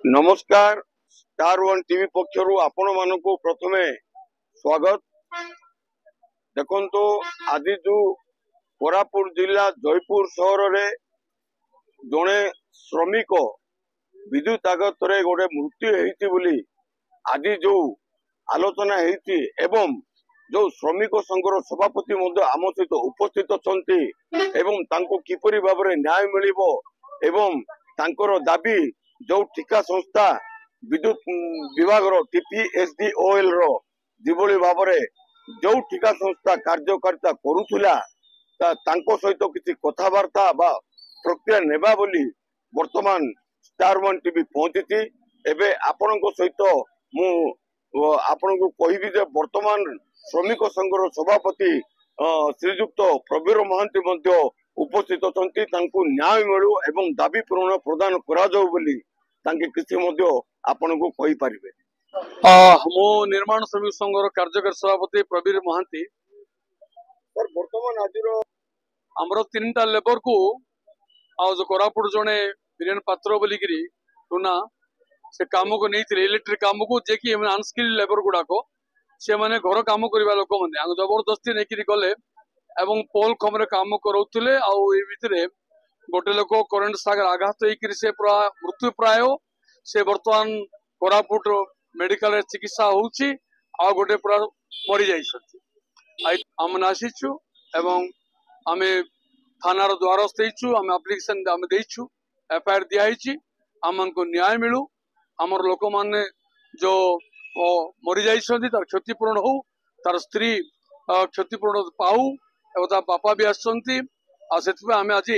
नमस्कार। Star one TV पक्षर आपण मानक प्रथमे स्वागत। देखो आज जो कोरापुट जिला जयपुर सहर रे जड़े श्रमिक विद्युत आगत गोटे मृत्यु होती बोली आज जो आलोचना होती एवं जो श्रमिक संघर सभापति आम सहित उपस्थित अच्छा किपरि भाव में न्याय मिलिबो एवं तांकर दाबी जो ठिका संस्था विद्युत विभाग टीपीएसडीओएल जिभली भाव में जो ठिका संस्था कार्यकारिता करुला सहित किसी कथबार्ता प्रक्रिया नेबा बोली वर्तमान स्टार वन टीवी पहुंची एवं आपण सहित मु आपण को कहबी जे वर्तमान श्रमिक संघर सभापति श्रीजुक्त प्रवीर महांती उपस्थित अच्छा न्याय मिलू एवं दाबी पूरण प्रदान करा किसी आपण को कही पारिबे। मो निर्माण श्रमिक संघर कार्यकारी सभापति प्रवीर महांती सर वर्तमान आज आमर तीन टा लेबर को जो कोरापुट जड़े बीरेन पात्र बोलिकी टूना से काम को नहीं इलेक्ट्रिक काम को जे कि अनस्किल्ड लेबर गुड़ाक से माने घर काम करवा लोक मैंने जबरदस्ती नहीं गले एवं पोल खम काम करोले भितर गोटे लोक करेन्ट सागर आघात होकर से पूरा मृत्यु प्राय से बर्तमान कोरापुट मेडिकल चिकित्सा होउची गोटे पूरा मरी जाइछथि आम आसीचु एवं आमे थानार द्वारस्थ होइछु आम एप्लिकेशन आम देइछु एफआईआर दियाइछि आमको न्याय मिलू आमर लोक माने जो मरी जाइछथि तार क्षतिपूरण हो तार स्त्री क्षतिपूरण पाऊ एवं ता बापा भी आसछन्ति आ सेतबे आमे आज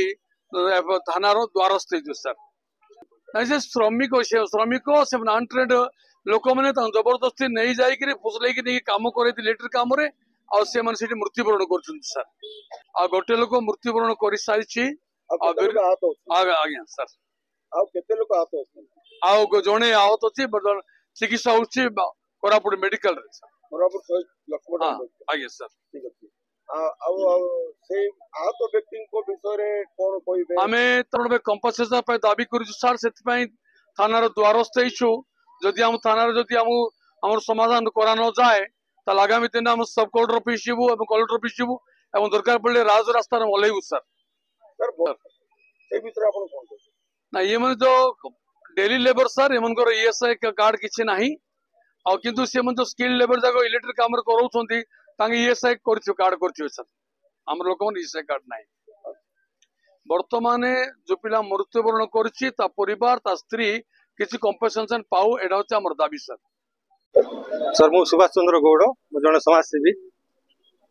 थानार द्वारस्थ होइछु सर नहीं से श्रमिक से अनट्रेड लोक मैंने जबरदस्ती नहीं जाकर फुसलैक नहीं काम कर इलेक्ट्रिक काम मृत्युवरण कर सर आ गोटे लोक मृत्युवरण कर सारी आज्ञा सर आउ जड़े आहत अच्छी चिकित्सा होची कोरापुट मेडिकल आज्ञा सर आहत व्यक्ति विषय कौन कह आमे कंपनसेशन दाबी कर सर से थानार द्वारस्थ होइछु जदि हम थानार जदि हम समाधान करा न जाए ताल आगामी दिन हम सब कोर्टर ऑफिस जीवु एवं कलेक्टर ऑफिस जीवु एवं दरकार पड़े राज रास्ता ओल्लैबु सर ना ये मन जो डेली लेबर सर एमनकर ईएसआई कार्ड किछि नाही आ किंतु से मन जो स्किल्ड लेबर जाको इलेक्ट्रिक काम करौछंती तांगे ईएसआई करछु कार्ड करछु सर हम लोक मन ईएसआई कार्ड नाही वर्तमान जो पिला मृत्युवरण करछि ता परिवार ता स्त्री किसी कंपनसेशन पाऊ एडा होता हमर दाबी सर सर मु सुभाष चंद्र गौड़ मु जने समाजसेवी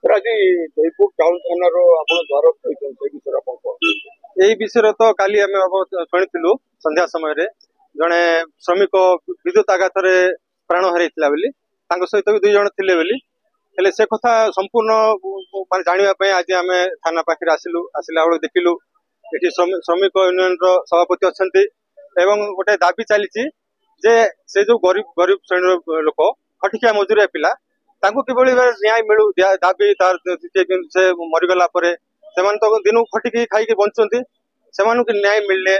आज जयपुर टाउन थानार आपण द्वारस्थ विषय यही विषय तो काली आम शुणु संध्या समय रे जड़े श्रमिक विद्युत आघात प्राण हरैला सहित भी 2 जन थिले बोली हेले से कथा संपूर्ण माने जानिबा आज आम थाना पाखे आसिलु आसिला बेल देखिलु ये श्रमिक यूनियन सभापति अच्छा एवं गोटे दाबी चली जे से जो गरीब गरीब श्रेणी लोक खटिकिया मजूरिया पिला किभली न्याय मिलू दाबी तार से मरीगला तो दिन खटिकी खाई बंचुंट से न्याय मिलने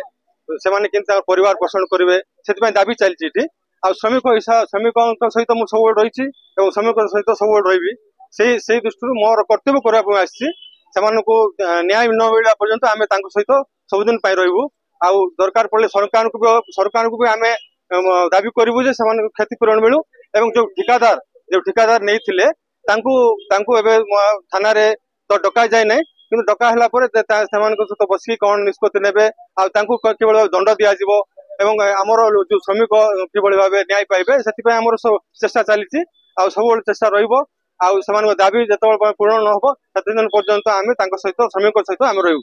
से परिवार पोषण करेंगे से दाबी चलती श्रमिक श्रमिकों सहित मुझे सब रही श्रमिक सहित सब रही से दृष्टि मोर कर्तव्य करने आसी न्याय न मिलवा पर्यंत आम सहित सबुदिन रही आउ दरकार पड़े सरकार को भी आम दाबी करूँ क्षतिपूरण मिलू एवं जो ठिकादार नहीं थिले थाना तो डका जाए ना कि डका सहित बस कौन निष्पत्ति ने किभली दंड दिज्व एवं आमर जो श्रमिक किभली भाव न्याय पाइबे से आमर चेष्टा चली सब चेष्टा रही दाबी जो पूर्ण न हो दिन पर्यंत आम सहित श्रमिक सहित आम रही।